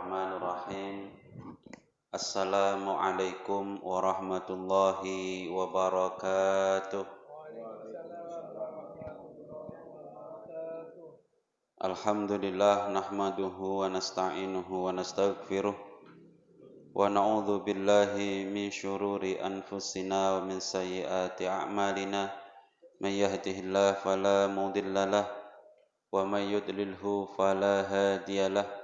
Bismillahirrahmanirrahim. Assalamualaikum warahmatullahi wabarakatuh. Alhamdulillah nahmaduhu wa nasta'inuhu wa nastaghfiruh wa na'udzu billahi min syururi anfusina wa min sayyiati a'malina. May yahdihillahu fala mudhillalah wa may yudlilhu fala hadiyalah.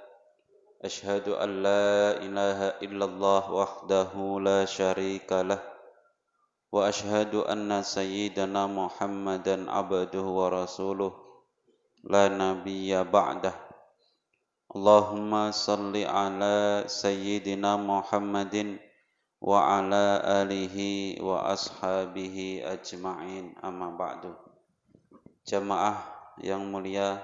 Asyhadu an la ilaha illallah wahdahu la syarika lah wa asyhadu anna sayyidana Muhammadan abduhu wa rasuluh la nabiyya ba'dah. Allahumma salli ala sayyidina Muhammadin wa ala alihi wa ashabihi ajma'in, amma ba'du. Jamaah yang mulia,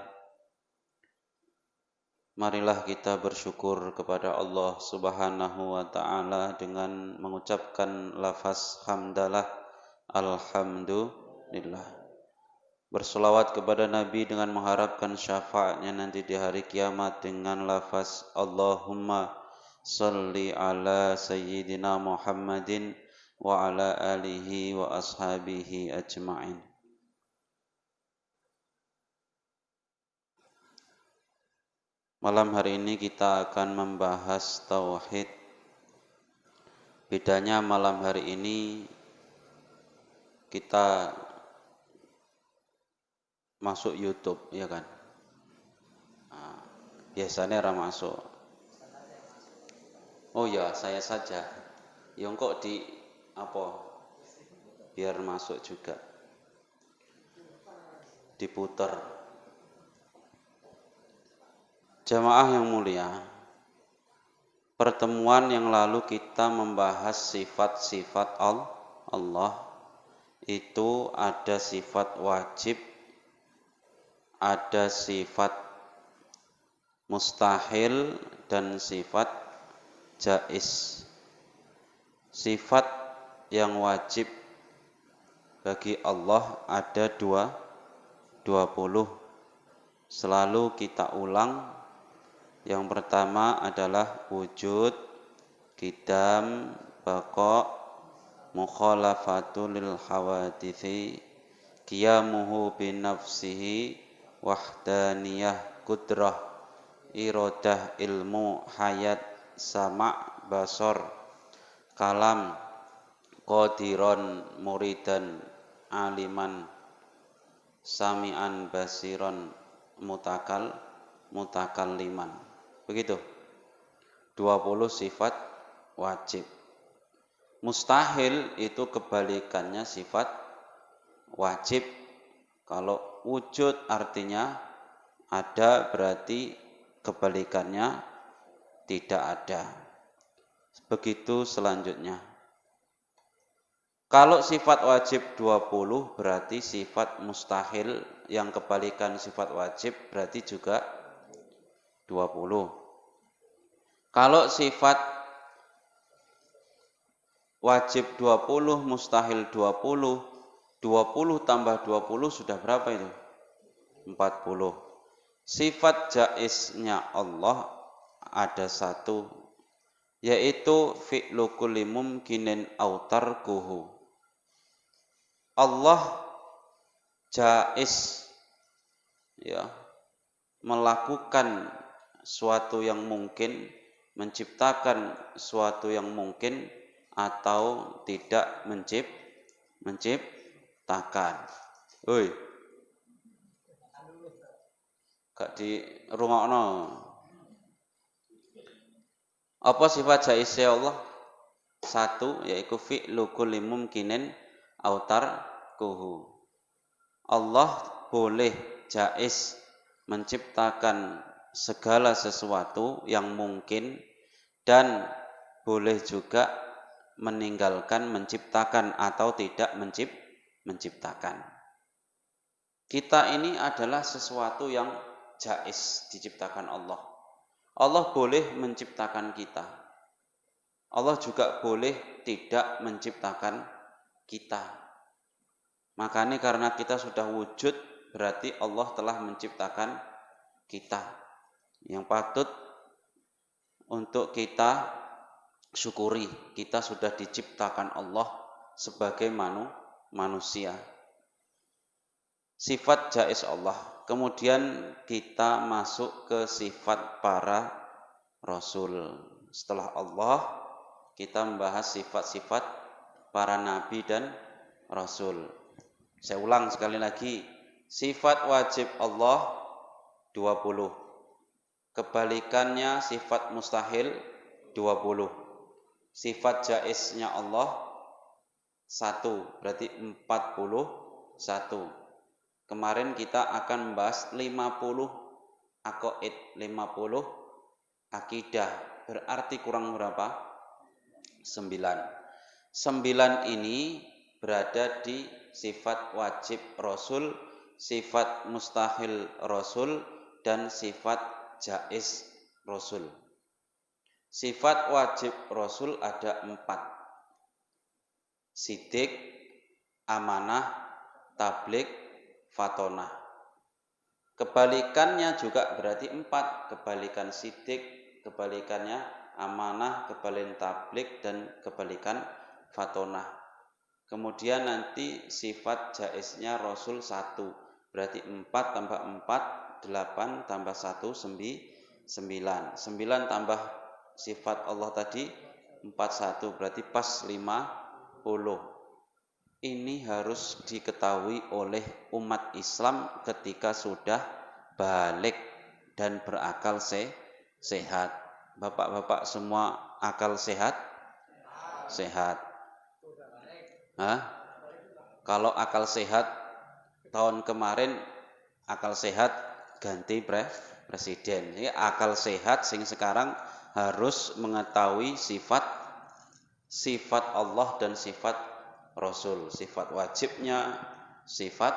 marilah kita bersyukur kepada Allah Subhanahu wa ta'ala dengan mengucapkan lafaz hamdalah, alhamdulillah. Bersolawat kepada Nabi dengan mengharapkan syafaatnya nanti di hari kiamat dengan lafaz Allahumma salli ala sayyidina Muhammadin wa ala alihi wa ashabihi ajma'in. Malam hari ini kita akan membahas tauhid. Bedanya malam hari ini kita masuk YouTube, ya kan? Nah, biasanya orang masuk. Oh ya, saya saja. Yang kok di apa? Biar masuk juga. Diputer. Jamaah yang mulia, pertemuan yang lalu kita membahas sifat-sifat Allah. Itu ada sifat wajib, ada sifat mustahil, dan sifat jaiz. Sifat yang wajib bagi Allah ada 20. Selalu kita ulang. Yang pertama adalah wujud, qidam, baqa, mukhalafatu lil hawadithi, qiyamuhu binafsihi, wahdaniyah, qudrah, iradah, ilmu, hayat, sama', basar, kalam, qadiron, muridan, aliman, sami'an, basiron, mutakalliman. Begitu. 20 sifat wajib. Mustahil itu kebalikannya sifat wajib. Kalau wujud artinya ada, berarti kebalikannya tidak ada. Begitu selanjutnya. Kalau sifat wajib 20, berarti sifat mustahil yang kebalikan sifat wajib berarti juga 20. Kalau sifat wajib 20, mustahil 20, 20 tambah 20 sudah berapa itu? 40. Sifat jaiznya Allah ada satu, yaitu fi'lu kulli mumkinin aw tarkuhu. Allah jaiz, ya, melakukan suatu yang mungkin, menciptakan suatu yang mungkin, atau tidak menciptakan. Oi, gak di rungokno. Apa sifat jaiznya Allah? Satu, yaitu fi'lu kulli mumkinin aw tarkuhu. Allah boleh jaiz menciptakan segala sesuatu yang mungkin, dan boleh juga meninggalkan menciptakan atau tidak menciptakan. Kita ini adalah sesuatu yang jaiz diciptakan Allah. Allah boleh menciptakan kita. Allah juga boleh tidak menciptakan kita. Makanya karena kita sudah wujud, berarti Allah telah menciptakan kita. Yang patut untuk kita syukuri. Kita sudah diciptakan Allah sebagai manusia. Sifat jaiz Allah. Kemudian kita masuk ke sifat para rasul. Setelah Allah, kita membahas sifat-sifat para nabi dan rasul. Saya ulang sekali lagi. Sifat wajib Allah 20. Kebalikannya sifat mustahil 20. Sifat jaiznya Allah 1, berarti 41. Kemarin kita akan membahas 50 aqaid, 50 akidah. Berarti kurang berapa? 9. 9 ini berada di sifat wajib Rasul, sifat mustahil Rasul, dan sifat jaiz Rasul. Sifat wajib Rasul ada 4. Sidik, amanah, tabligh, fatonah. Kebalikannya juga berarti 4. Kebalikan sidik, kebalikannya amanah, kebalikan tabligh, dan kebalikan fatonah. Kemudian nanti sifat jaiznya Rasul 1. Berarti 4 tambah 4, 8 tambah 1, 9. 9 tambah sifat Allah tadi 41, berarti pas 50. Ini harus diketahui oleh umat Islam ketika sudah balik dan berakal sehat. Bapak-bapak semua akal sehat? Sehat. Kalau akal sehat tahun kemarin akal sehat ganti presiden. Jadi akal sehat sing sekarang harus mengetahui sifat Allah dan sifat Rasul, sifat wajibnya, sifat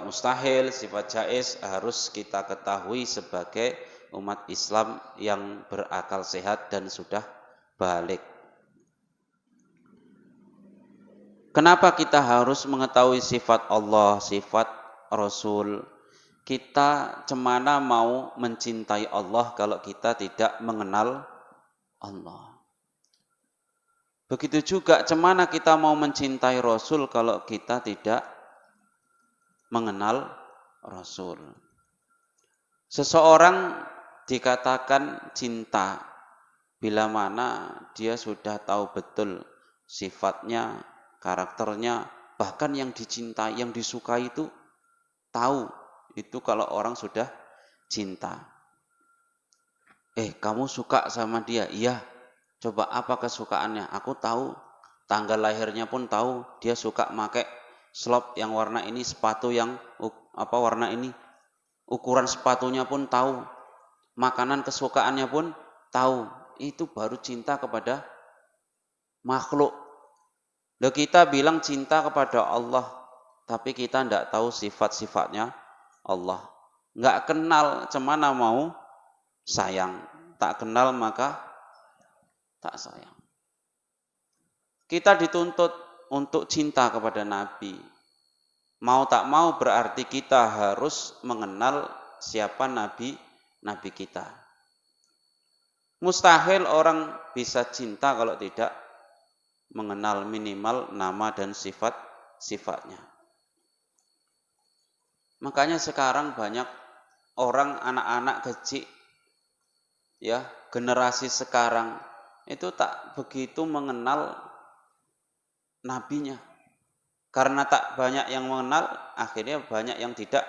mustahil, sifat jaiz harus kita ketahui sebagai umat Islam yang berakal sehat dan sudah balik. Kenapa kita harus mengetahui sifat Allah, sifat Rasul? Kita cemana mau mencintai Allah kalau kita tidak mengenal Allah. Begitu juga cemana kita mau mencintai Rasul kalau kita tidak mengenal Rasul. Seseorang dikatakan cinta bila mana dia sudah tahu betul sifatnya, karakternya, bahkan yang dicintai, yang disukai itu tahu. Itu kalau orang sudah cinta. Kamu suka sama dia? Iya. Coba apa kesukaannya? Aku tahu, tanggal lahirnya pun tahu, dia suka pakai slop yang warna ini, sepatu yang warna ini, ukuran sepatunya pun tahu, makanan kesukaannya pun tahu. Itu baru cinta kepada makhluk. Loh, kita bilang cinta kepada Allah, tapi kita tidak tahu sifat-sifatnya Allah. Nggak kenal, cemana mau sayang. Tak kenal maka tak sayang. Kita dituntut untuk cinta kepada Nabi. Mau tak mau berarti kita harus mengenal siapa Nabi kita. Mustahil orang bisa cinta kalau tidak mengenal minimal nama dan sifat-sifatnya. Makanya sekarang banyak orang, anak-anak kecil, ya, generasi sekarang itu tak begitu mengenal nabinya. Karena tak banyak yang mengenal, akhirnya banyak yang tidak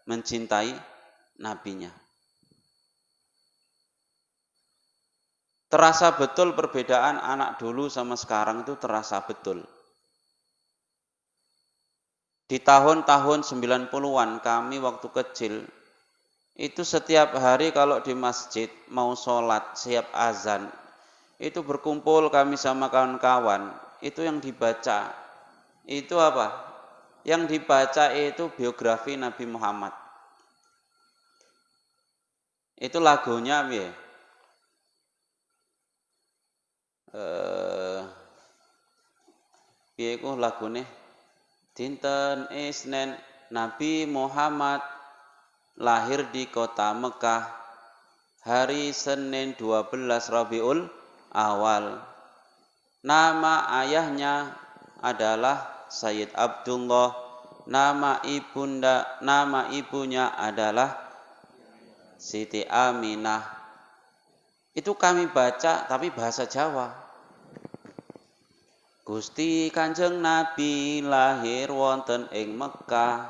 mencintai nabinya. Terasa betul perbedaan anak dulu sama sekarang itu terasa betul. Di tahun-tahun 90-an kami waktu kecil, itu setiap hari kalau di masjid mau sholat, siap azan, itu berkumpul kami sama kawan-kawan, itu yang dibaca, itu apa? Yang dibaca itu biografi Nabi Muhammad. Itu lagunya ya. Piye iku lagune? Dinten Isnin Nabi Muhammad lahir di kota Mekah. hari Senin 12 Rabiul Awal. Nama ayahnya adalah Sayyid Abdullah, nama ibunya adalah Siti Aminah. Itu kami baca tapi bahasa Jawa. Gusti Kanjeng Nabi lahir wonten ing Mekah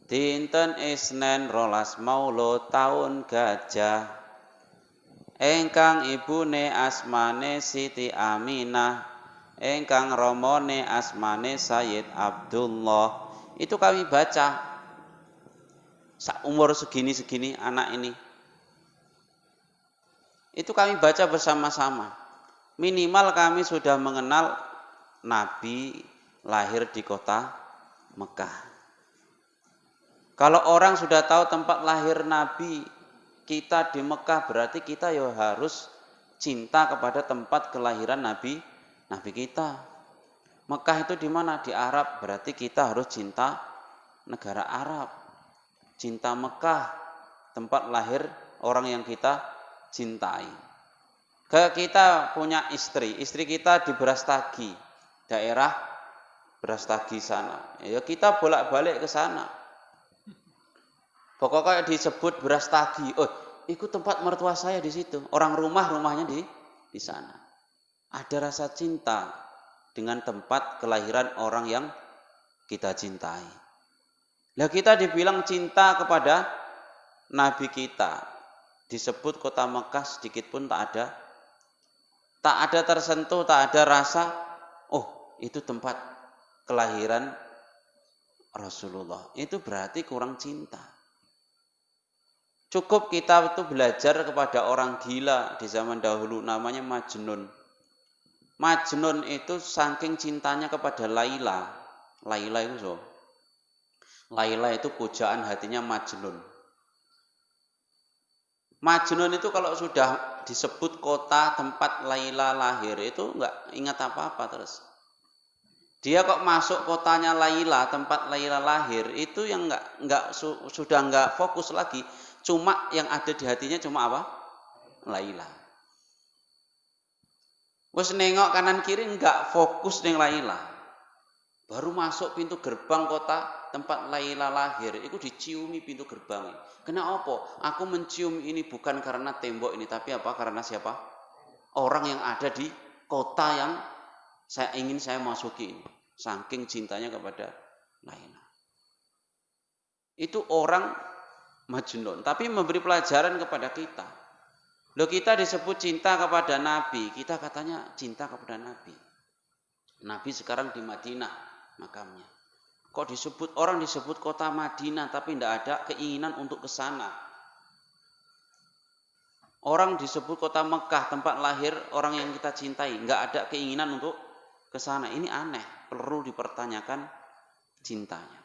dinten Isnen 12 Maulud taun Gajah. Engkang ibune asmane Siti Aminah, engkang ramane asmane Sayyid Abdullah. Itu kami baca. Sak umur segini-segini anak ini. Itu kami baca bersama-sama. Minimal kami sudah mengenal Nabi lahir di kota Mekah. Kalau orang sudah tahu tempat lahir Nabi kita di Mekah, berarti kita ya harus cinta kepada tempat kelahiran Nabi kita. Mekah itu di mana? Di Arab, berarti kita harus cinta negara Arab. Cinta Mekah, tempat lahir orang yang kita cintai. Kita punya istri kita di Brastagi, daerah Brastagi sana. Ya kita bolak-balik ke sana. Pokoknya disebut Brastagi. Oh, itu tempat mertua saya di situ. Orang rumahnya di sana. Ada rasa cinta dengan tempat kelahiran orang yang kita cintai. Lah kita dibilang cinta kepada Nabi kita. Disebut kota Mekah sedikit pun tak ada tersentuh, tak ada rasa, oh itu tempat kelahiran Rasulullah. Itu berarti kurang cinta. Cukup kita itu belajar kepada orang gila di zaman dahulu, namanya Majnun. Majnun itu saking cintanya kepada Laila. Laila itu so. Laila itu pujaan hatinya Majnun. Majnun itu kalau sudah disebut kota tempat Laila lahir itu enggak ingat apa-apa terus. Dia kok masuk kotanya Laila, tempat Laila lahir, itu yang sudah enggak fokus lagi. Cuma yang ada di hatinya cuma apa? Laila. Wes nengok kanan kiri enggak fokus ning Laila. Baru masuk pintu gerbang kota tempat Laila lahir, itu diciumi pintu gerbang. Kenapa? Aku mencium ini bukan karena tembok ini, tapi apa? Karena siapa? Orang yang ada di kota yang ingin saya masuki. Saking cintanya kepada Laila. Itu orang Majnun, tapi memberi pelajaran kepada kita. Loh, kita disebut cinta kepada Nabi, kita katanya cinta kepada Nabi. Nabi sekarang di Madinah makamnya. Kok orang disebut kota Madinah tapi tidak ada keinginan untuk ke sana. Orang disebut kota Mekah, tempat lahir orang yang kita cintai, nggak ada keinginan untuk ke sana. Ini aneh, perlu dipertanyakan cintanya.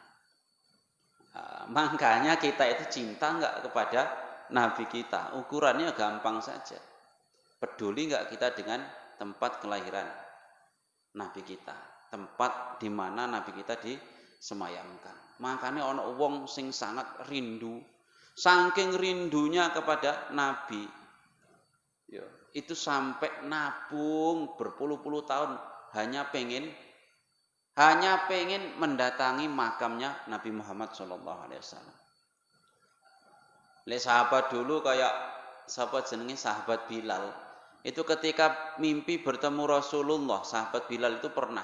Makanya kita itu cinta enggak kepada Nabi kita. Ukurannya gampang saja. Peduli enggak kita dengan tempat kelahiran Nabi kita, tempat di mana Nabi kita disemayamkan. Makanya ono wong sing sangat rindu, saking rindunya kepada Nabi, ya, itu sampai nabung berpuluh-puluh tahun hanya pengen mendatangi makamnya Nabi Muhammad SAW. Sahabat dulu kayak sahabat jenenge sahabat Bilal. Itu ketika mimpi bertemu Rasulullah, sahabat Bilal itu pernah.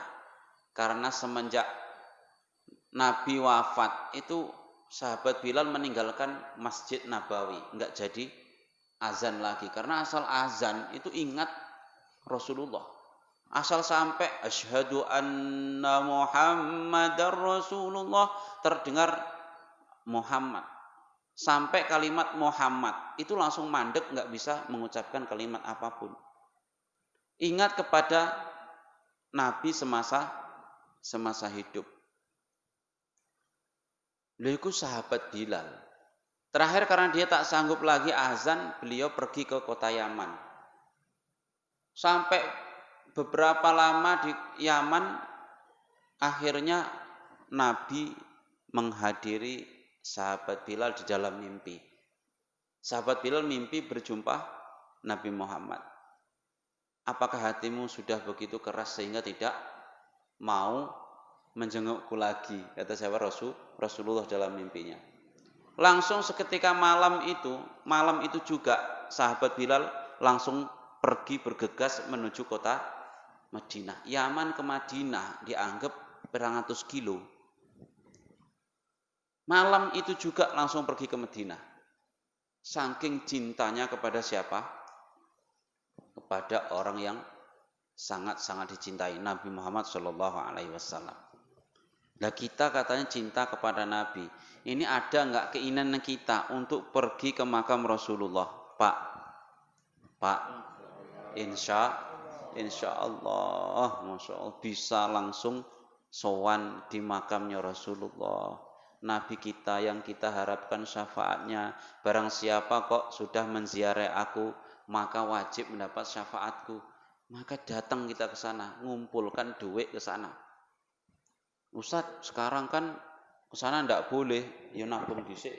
Karena semenjak Nabi wafat, itu sahabat Bilal meninggalkan Masjid Nabawi. Enggak jadi azan lagi. Karena asal azan itu ingat Rasulullah. Asal sampai asyhadu anna Muhammadar Rasulullah, terdengar Muhammad. Sampai kalimat Muhammad itu langsung mandek, nggak bisa mengucapkan kalimat apapun. Ingat kepada Nabi semasa hidup. Beliau sahabat Bilal. Terakhir karena dia tak sanggup lagi azan, beliau pergi ke kota Yaman. Sampai beberapa lama di Yaman, akhirnya Nabi menghadiri sahabat Bilal di dalam mimpi. Sahabat Bilal mimpi berjumpa Nabi Muhammad. Apakah hatimu sudah begitu keras sehingga tidak mau menjengukku lagi? Kata siapa? Rasulullah dalam mimpinya. Langsung seketika malam itu juga sahabat Bilal langsung pergi bergegas menuju kota Madinah. Yaman ke Madinah dianggap beratus kilo. Malam itu juga langsung pergi ke Madinah. Saking cintanya kepada siapa? Kepada orang yang sangat-sangat dicintai, Nabi Muhammad Shallallahu Alaihi Wasallam. Nah kita katanya cinta kepada Nabi. Ini ada nggak keinginan kita untuk pergi ke makam Rasulullah, Pak? Insya Allah, Masya Allah, bisa langsung sowan di makamnya Rasulullah. Nabi kita yang kita harapkan syafaatnya. Barang siapa kok sudah menziarahi aku, maka wajib mendapat syafaatku. Maka datang kita ke sana, ngumpulkan duit ke sana. Ustadz, sekarang kan ke sana ndak boleh, ya nabung dhisik.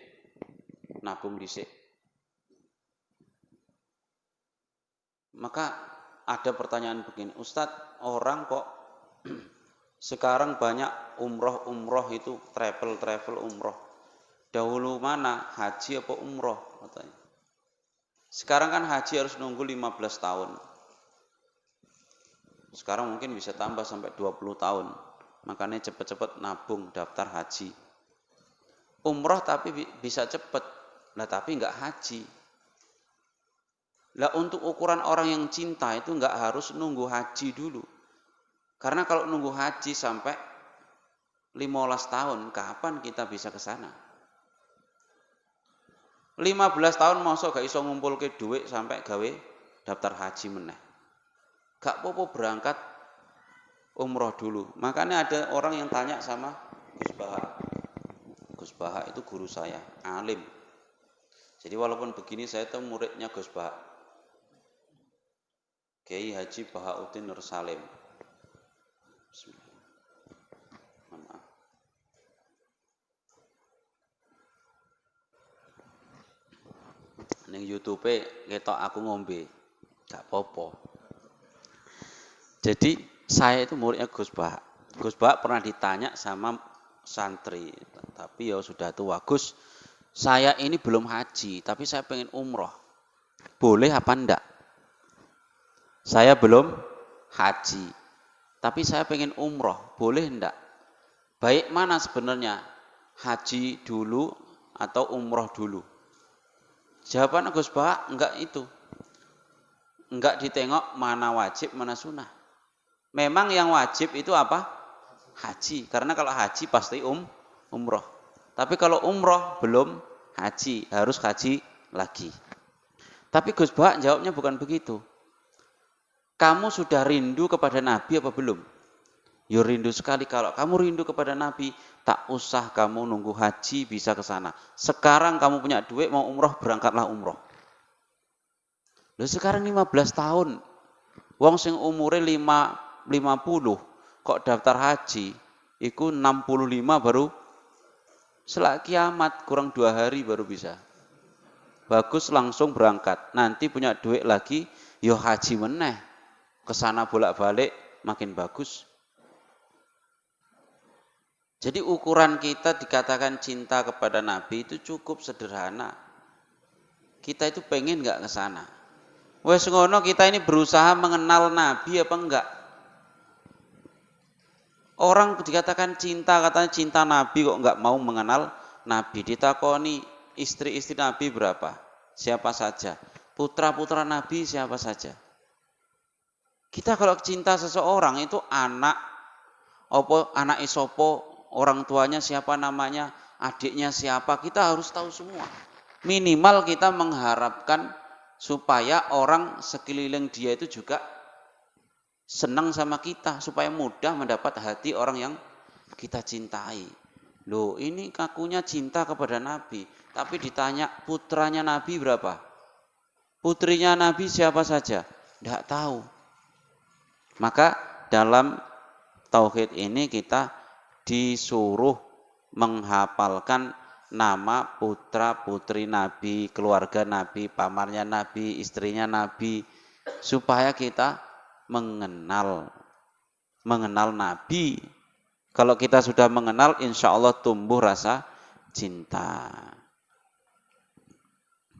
Maka ada pertanyaan begini, Ustadz, orang kok sekarang banyak umroh itu travel umroh. Dahulu mana haji apa umroh katanya. Sekarang kan haji harus nunggu 15 tahun. Sekarang mungkin bisa tambah sampai 20 tahun. Makanya cepat-cepat nabung daftar haji. Umroh tapi bisa cepat. Nah tapi enggak haji. Lah untuk ukuran orang yang cinta itu enggak harus nunggu haji dulu. Karena kalau nunggu haji sampai 15 tahun, kapan kita bisa ke sana? 15 tahun masa gak iso ngumpulke duit sampai gawe daftar haji meneh. Gak apa-apa berangkat umroh dulu. Makanya ada orang yang tanya sama Gus Baha. Gus Baha itu guru saya, alim. Jadi walaupun begini saya itu muridnya Gus Baha. Kiai Haji Bahauddin Nur Salim. Maaf. Ning YouTube ketok aku ngombe. Gak apa-apa. Jadi saya itu muridnya Gus Baha. Gus Baha pernah ditanya sama santri, tapi ya sudah tua. Gus, saya ini belum haji, tapi saya pengen umroh. Boleh apa enggak? Saya belum haji, tapi saya pengen umroh. Boleh enggak? Baik mana sebenarnya? Haji dulu atau umroh dulu? Jawaban Gus Baha enggak itu. Enggak ditengok mana wajib, mana sunnah. Memang yang wajib itu apa? Haji. Karena kalau haji pasti umroh. Tapi kalau umroh belum haji, harus haji lagi. Tapi Gus Baha jawabnya bukan begitu. Kamu sudah rindu kepada Nabi apa belum? Ya rindu sekali. Kalau kamu rindu kepada Nabi, tak usah kamu nunggu haji bisa ke sana. Sekarang kamu punya duit mau umroh, berangkatlah umroh. Loh sekarang 15 tahun. Wong sing umure 50 kok daftar haji iku 65 baru selak kiamat kurang 2 hari baru bisa. Bagus langsung berangkat. Nanti punya duit lagi yo haji meneh. Kesana bolak-balik makin bagus. Jadi ukuran kita dikatakan cinta kepada Nabi itu cukup sederhana. Kita itu pengen enggak ke sana? Wes ngono kita ini berusaha mengenal Nabi apa enggak? Orang dikatakan cinta, katanya cinta Nabi kok enggak mau mengenal Nabi. Ditakoni istri-istri Nabi berapa? Siapa saja? Putra-putra Nabi siapa saja? Kita kalau cinta seseorang itu anak isopo, orang tuanya siapa namanya, adiknya siapa, kita harus tahu semua. Minimal kita mengharapkan supaya orang sekeliling dia itu juga senang sama kita, supaya mudah mendapat hati orang yang kita cintai. Loh, ini kakunya cinta kepada Nabi, tapi ditanya putranya Nabi berapa? Putrinya Nabi siapa saja? Tidak tahu. Maka dalam tauhid ini kita disuruh menghafalkan nama putra putri Nabi, keluarga Nabi, pamarnya Nabi, istrinya Nabi, supaya kita mengenal Nabi. Kalau kita sudah mengenal, insya Allah tumbuh rasa cinta.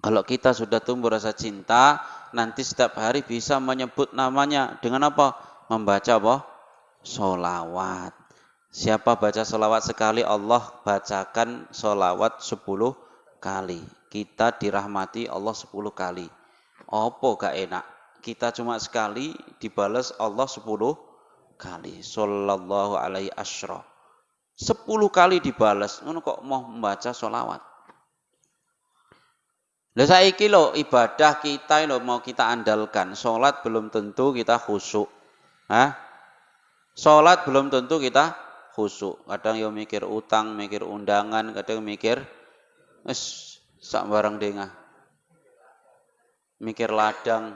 Kalau kita sudah tumbuh rasa cinta, nanti setiap hari bisa menyebut namanya dengan apa? Membaca apa? Sholawat. Siapa baca sholawat sekali, Allah bacakan sholawat 10 kali. Kita dirahmati Allah 10 kali. Apa gak enak? Kita cuma sekali dibalas Allah 10 kali. Sallallahu alaihi asyra. 10 kali dibalas. Ngono kok mau membaca sholawat. Lah saiki lho ibadah kita lho mau kita andalkan. Salat belum tentu kita khusyuk. Hah? Salat belum tentu kita khusyuk. Kadang yo mikir utang, mikir undangan, kadang mikir wis sak barang dengah. Mikir ladang.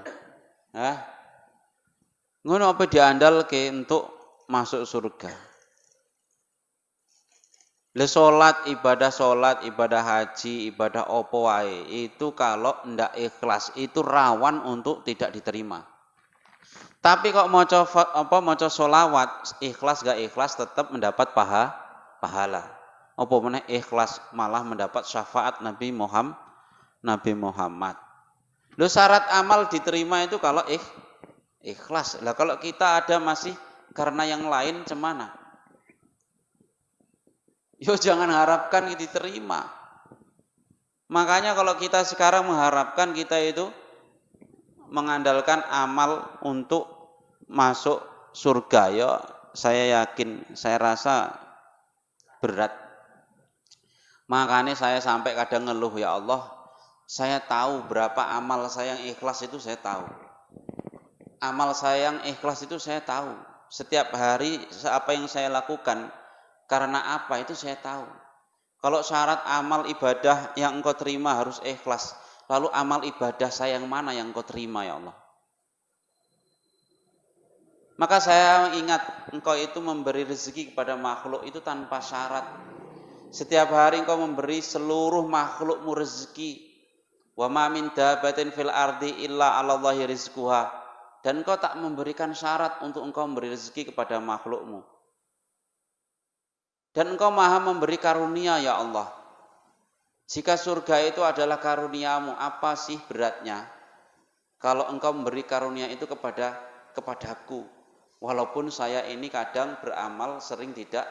Hah? Ngono apa diandalke untuk masuk surga. Le salat, ibadah haji, ibadah opo wae itu kalau ndak ikhlas itu rawan untuk tidak diterima. Tapi kok maca sholawat, ikhlas gak ikhlas tetap mendapat pahala. Apa meneh ikhlas malah mendapat syafaat Nabi Muhammad. Lo syarat amal diterima itu kalau ikhlas. Lah kalau kita ada masih karena yang lain cemana? Yo jangan harapkan diterima. Makanya kalau kita sekarang mengharapkan kita itu mengandalkan amal untuk masuk surga, yo saya yakin, saya rasa berat. Makanya saya sampai kadang ngeluh, ya Allah, saya tahu berapa amal saya yang ikhlas itu saya tahu. Amal saya yang ikhlas itu saya tahu. Setiap hari apa yang saya lakukan karena apa itu saya tahu. Kalau syarat amal ibadah yang engkau terima harus ikhlas. Lalu amal ibadah saya yang mana yang engkau terima ya Allah? Maka saya ingat engkau itu memberi rezeki kepada makhluk itu tanpa syarat. Setiap hari engkau memberi seluruh makhlukmu rezeki. Wa ma min dabatin fil ardi illa 'alallahi rizquha. Dan engkau tak memberikan syarat untuk engkau memberi rezeki kepada makhlukmu. Dan engkau maha memberi karunia ya Allah. Jika surga itu adalah karuniamu, apa sih beratnya kalau engkau memberi karunia itu kepadaku? Walaupun saya ini kadang beramal sering tidak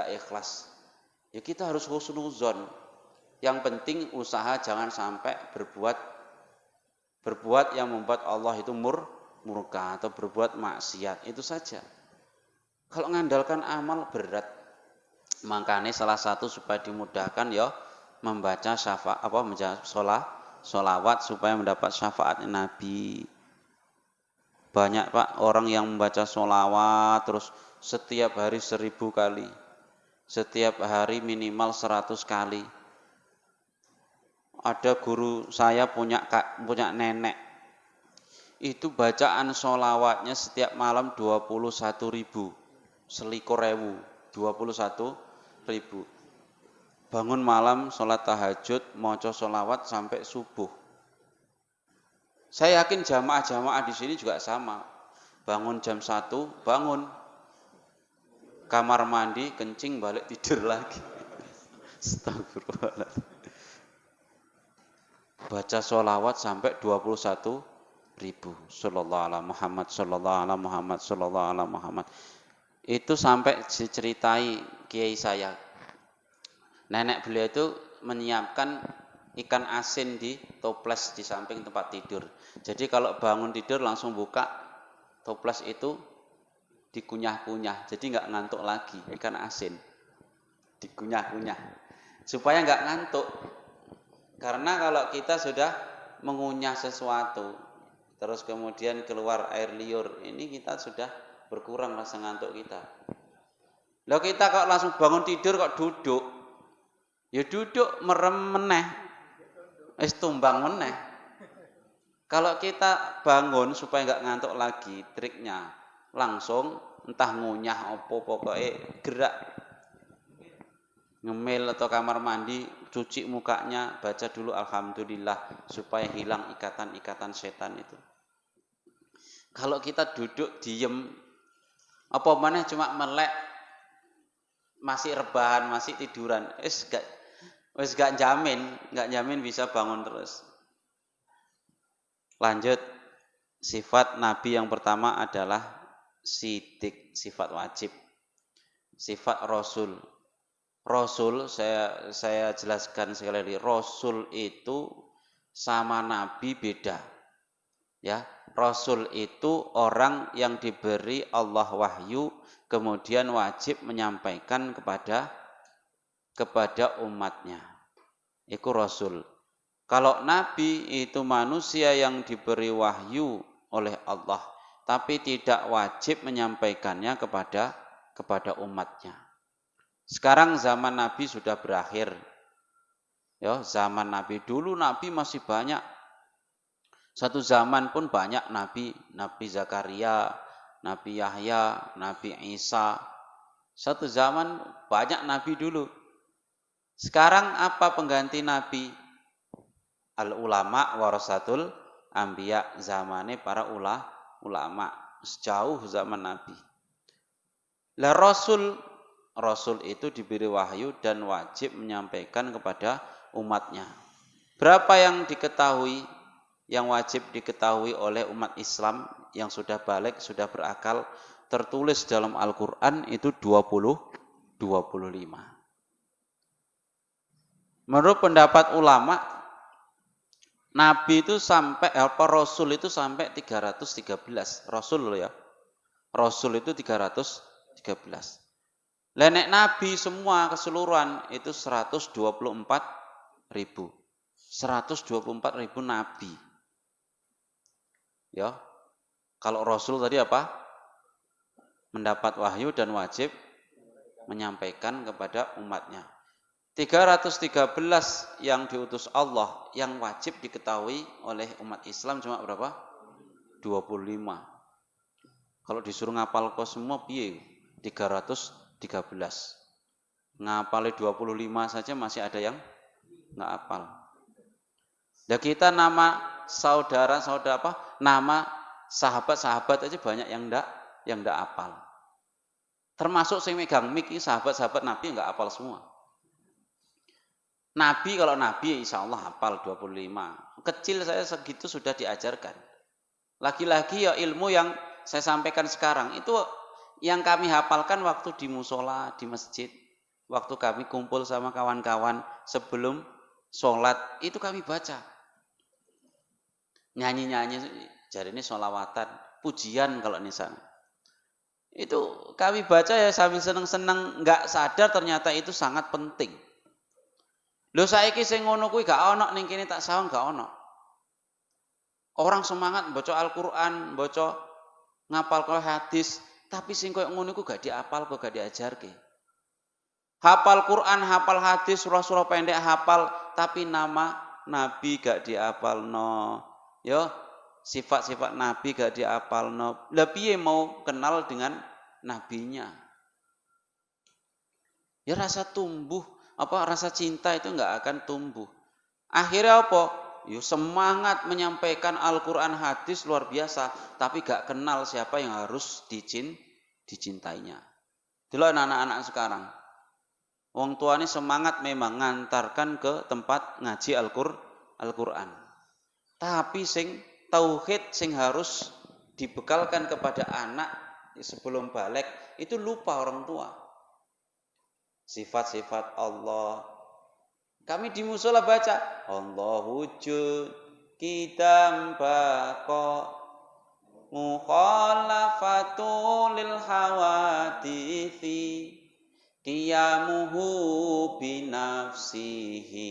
ikhlas. Ya kita harus husnuzon. Yang penting usaha jangan sampai berbuat yang membuat Allah itu murka atau berbuat maksiat, itu saja. Kalau mengandalkan amal berat. Makanya salah satu supaya dimudahkan ya membaca sholawat supaya mendapat syafaat Nabi. Banyak Pak orang yang membaca sholawat terus setiap hari 1000 kali, setiap hari minimal 100 kali. Ada guru saya punya nenek, itu bacaan sholawatnya setiap malam 21.000, selikur rewu, 21.000. Bangun malam, sholat tahajud, maca sholawat sampai subuh. Saya yakin jamaah-jamaah di sini juga sama. Bangun jam 1, bangun. Kamar mandi, kencing, balik tidur lagi. Astagfirullahaladzim. Baca sholawat sampai 21.000. Sallallahu ala Muhammad, sallallahu ala Muhammad, sallallahu ala Muhammad. Itu sampai diceritai kiai saya. Nenek beliau itu menyiapkan ikan asin di toples di samping tempat tidur. Jadi kalau bangun tidur langsung buka toples itu dikunyah-kunyah. Jadi nggak ngantuk lagi, ikan asin dikunyah-kunyah supaya nggak ngantuk. Karena kalau kita sudah mengunyah sesuatu terus kemudian keluar air liur, ini kita sudah berkurang rasa ngantuk kita. Lalu kita kok langsung bangun tidur kok duduk, ya duduk merem meneh, wis tumbang meneh. Kalau kita bangun supaya nggak ngantuk lagi, triknya langsung entah ngunyah apa pokoknya gerak. ngemil atau kamar mandi, cuci mukanya, baca dulu alhamdulillah supaya hilang ikatan-ikatan setan itu. Kalau kita duduk diem, apa mana cuma melek, masih rebahan, masih tiduran, wis gak jamin bisa bangun terus. Lanjut, sifat Nabi yang pertama adalah sidik, sifat wajib. Sifat Rasul. Rasul, saya jelaskan sekali lagi, Rasul itu sama Nabi beda. Ya, Rasul itu orang yang diberi Allah wahyu, kemudian wajib menyampaikan kepada umatnya. Itu Rasul. Kalau Nabi itu manusia yang diberi wahyu oleh Allah, tapi tidak wajib menyampaikannya kepada umatnya. Sekarang zaman Nabi sudah berakhir. Ya, zaman Nabi dulu Nabi masih banyak. Satu zaman pun banyak Nabi, Nabi Zakaria, Nabi Yahya, Nabi Isa. Satu zaman banyak Nabi dulu. Sekarang apa pengganti Nabi? Al-ulama warasatul anbiya, zamane para ulama, sejauh zaman Nabi. Lah Rasul itu diberi wahyu dan wajib menyampaikan kepada umatnya. Berapa yang diketahui, yang wajib diketahui oleh umat Islam yang sudah balik, sudah berakal, tertulis dalam Al-Quran itu 25. Menurut pendapat ulama, Nabi itu Rasul itu sampai 313. Rasul loh ya. Rasul itu 313. Nek Nabi semua keseluruhan itu 124.000. 124.000 Nabi. Ya. Kalau Rasul tadi apa? Mendapat wahyu dan wajib menyampaikan kepada umatnya. 313 yang diutus Allah, yang wajib diketahui oleh umat Islam cuma berapa? 25. Kalau disuruh ngapal kok semua piye? 313. Ngapalnya 25 saja masih ada yang nggak hafal. Nah kita nama saudara apa? Nama sahabat-sahabat aja banyak yang nggak hafal. Termasuk yang megang mic ini sahabat-sahabat Nabi nggak hafal semua. Nabi kalau Nabi insya Allah hafal 25. Kecil saya segitu sudah diajarkan. Lagi-lagi ya ilmu yang saya sampaikan sekarang itu yang kami hafalkan waktu di musola, di masjid, waktu kami kumpul sama kawan-kawan sebelum sholat, itu kami baca. Nyanyi-nyanyi, jadi ini sholawatan, pujian kalau di sana. Itu kami baca ya sambil seneng-seneng, nggak sadar ternyata itu sangat penting. Lho saiki sing ngono kuwi gak ono ning kene tak sawang gak ono. Orang semangat baca Al-Qur'an, baca ngapal hadis, tapi sing koyo ngono iku gak diapal kok gak diajarke. Hafal Quran, hafal hadis, surah-surah pendek hafal, tapi nama Nabi gak diapalno. Yo, sifat-sifat Nabi gak diapalno. Lah piye mau kenal dengan nabinya? Ya rasa rasa cinta itu nggak akan tumbuh. Akhirnya apa? Yo semangat menyampaikan Al-Quran hadis luar biasa, tapi gak kenal siapa yang harus dicintainya. Dulu anak-anak sekarang, wong tua ini semangat memang ngantarkan ke tempat ngaji Al-Quran. Tapi sing tauhid sing harus dibekalkan kepada anak sebelum balik itu lupa orang tua. Sifat-sifat Allah. Kami di musola baca Allah wujud kita baqa mukhalafatu lil hawadithi qiyamuhu binafsihi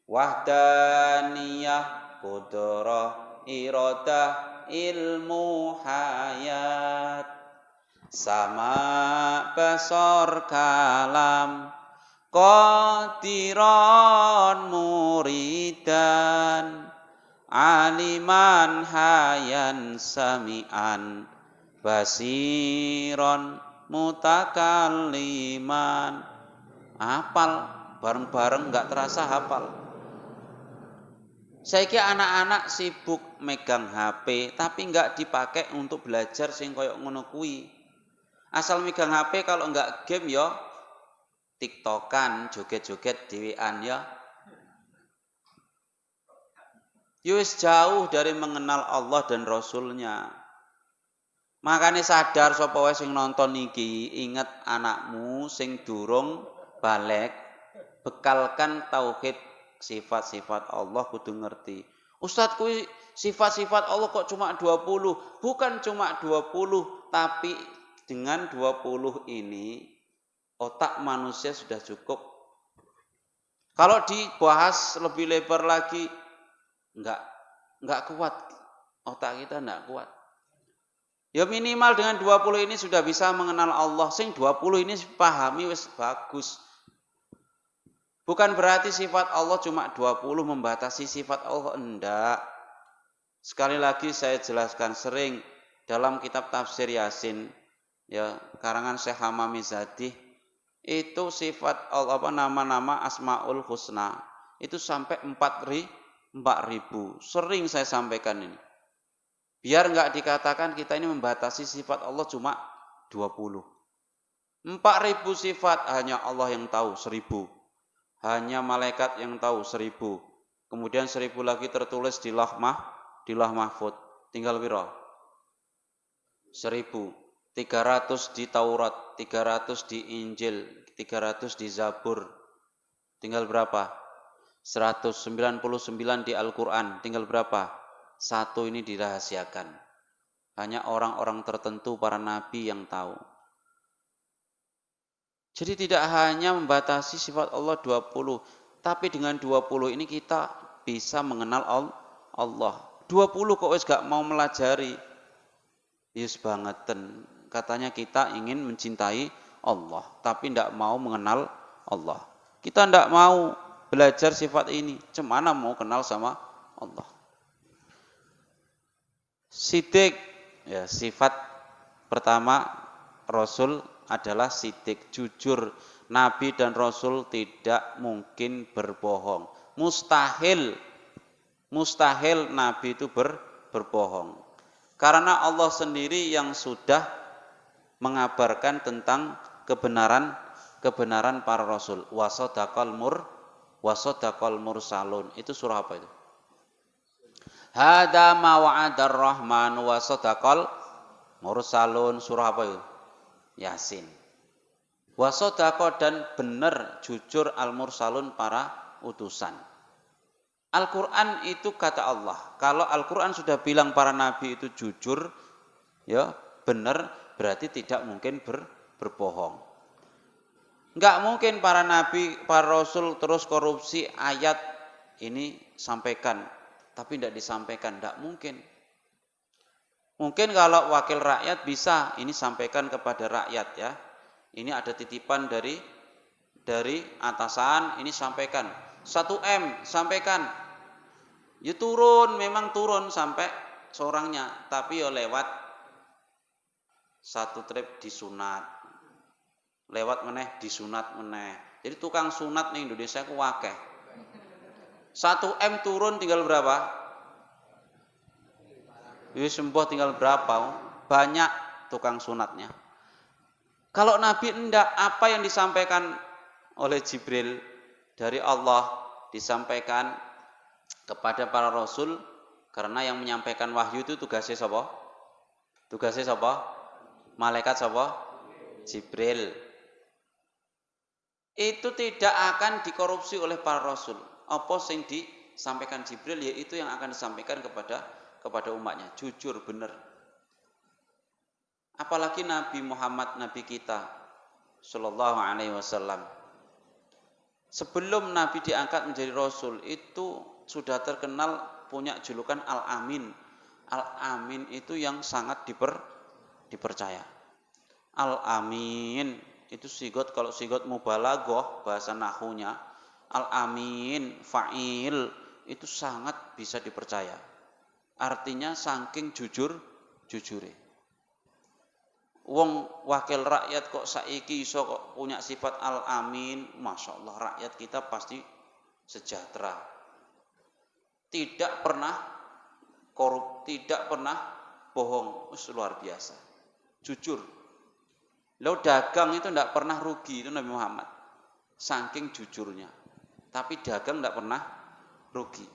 wahdaniyah qudrah iradah ilmu hayat sama basar kalam qadiran muridan aliman hayan sami'an basiron mutakalliman hafal, bareng-bareng nggak terasa hafal. Saiki anak-anak sibuk megang HP tapi nggak dipakai untuk belajar sing koyo ngono kuwi. Asal megang HP kalau nggak game ya TikTokan, joget-joget dhewean ya. Yus jauh dari mengenal Allah dan Rasulnya. Makanya sadar sapa wae sing nonton iki, inget anakmu sing durung balik, bekalkan tauhid sifat-sifat Allah kudu ngerti. Ustadz kuwi sifat-sifat Allah kok cuma 20? Bukan cuma 20, tapi dengan 20 ini otak manusia sudah cukup. Kalau dibahas lebih lebar lagi enggak kuat. Otak kita enggak kuat. Ya minimal dengan 20 ini sudah bisa mengenal Allah. Sing 20 ini pahami wis bagus. Bukan berarti sifat Allah cuma 20 membatasi sifat Allah, enggak. Sekali lagi saya jelaskan sering dalam kitab tafsir Yasin ya karangan Syekh Hamami Zadih itu sifat Allah nama-nama Asmaul Husna itu sampai 4.000. Sering saya sampaikan ini. Biar enggak dikatakan kita ini membatasi sifat Allah cuma 20. 4.000 sifat hanya Allah yang tahu 1.000. Hanya malaikat yang tahu 1.000. Kemudian 1.000 lagi tertulis di Lauh Mahfuz. Tinggal piro? 1.000. 300 di Taurat, 300 di Injil, 300 di Zabur. Tinggal berapa? 199 di Al-Quran. Tinggal berapa? 1 ini dirahasiakan. Hanya orang-orang tertentu, para nabi yang tahu. Jadi tidak hanya membatasi sifat Allah 20, tapi dengan 20 ini kita bisa mengenal Allah. 20 kok wis gak mau melajari. Yes bangetan. Katanya kita ingin mencintai Allah, tapi tidak mau mengenal Allah. Kita tidak mau belajar sifat ini. Cemana mau kenal sama Allah. Sidik, ya sifat pertama Rasul adalah sidik, jujur. Nabi dan Rasul tidak mungkin berbohong. Mustahil Nabi itu berbohong. Karena Allah sendiri yang sudah mengabarkan tentang kebenaran para Rasul. Wasadaqal mursalun. Itu surah apa itu? Hada ma wa'adar rahman wa sadaqal mursalun. Surah apa itu? Yasin. Wa sadaqa dan benar jujur al-mursalun para utusan. Al-Qur'an itu kata Allah. Kalau Al-Qur'an sudah bilang para nabi itu jujur, ya benar, berarti tidak mungkin berbohong. Enggak mungkin para nabi, para rasul terus korupsi ayat ini sampaikan tapi tidak disampaikan, tidak mungkin. Mungkin kalau wakil rakyat bisa ini sampaikan kepada rakyat ya. Ini ada titipan dari atasan, ini sampaikan. 1M sampaikan. Ya turun, memang turun sampai seorangnya, tapi ya lewat 1 trip disunat. Lewat meneh disunat meneh. Jadi tukang sunat nih Indonesia ku akeh. 1M turun tinggal berapa? Sembuh tinggal berapa? Banyak tukang sunatnya. Kalau Nabi enggak, apa yang disampaikan oleh Jibril dari Allah disampaikan kepada para Rasul, karena yang menyampaikan wahyu itu tugasnya siapa? Tugasnya siapa? Malaikat siapa? Jibril. Itu tidak akan dikorupsi oleh para Rasul. Apa yang disampaikan Jibril yaitu yang akan disampaikan kepada umatnya, jujur benar. Apalagi Nabi Muhammad, Nabi kita Sallallahu Alaihi Wasallam. Sebelum Nabi diangkat menjadi Rasul itu sudah terkenal punya julukan Al-Amin. Al-Amin itu yang sangat dipercaya. Al-Amin itu sigot, kalau sigot mubalaghah bahasa nahwunya, Al-Amin, fa'il itu sangat bisa dipercaya. Artinya saking jujurnya. Wong wakil rakyat kok saiki iso kok punya sifat al-amin, Masya Allah, rakyat kita pasti sejahtera. Tidak pernah korup, tidak pernah bohong, luar biasa. Jujur. Lo dagang itu tidak pernah rugi, itu Nabi Muhammad. Saking jujurnya. Tapi dagang tidak pernah rugi.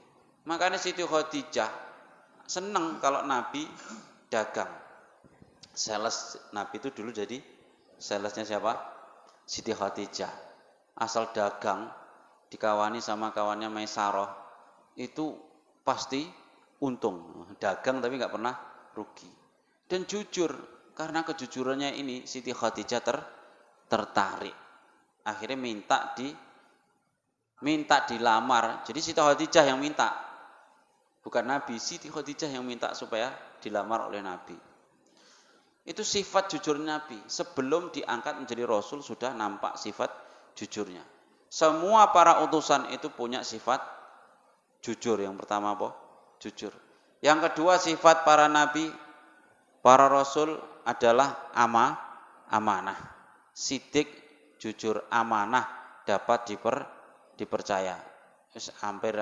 Makanya Siti Khadijah seneng kalau Nabi dagang. Sales Nabi itu dulu jadi salesnya siapa? Siti Khadijah. Asal dagang dikawani sama kawannya Maisarah itu pasti untung. Dagang tapi nggak pernah rugi. Dan jujur, karena kejujurannya ini Siti Khadijah tertarik. Akhirnya minta dilamar. Jadi Siti Khadijah yang minta. Bukan Nabi, Siti Khadijah yang minta supaya dilamar oleh Nabi. Itu sifat jujur Nabi. Sebelum diangkat menjadi Rasul sudah nampak sifat jujurnya. Semua para utusan itu punya sifat jujur. Yang pertama apa? Jujur. Yang kedua sifat para Nabi, para Rasul adalah amanah. Sidik, jujur, amanah dapat dipercaya. Hampir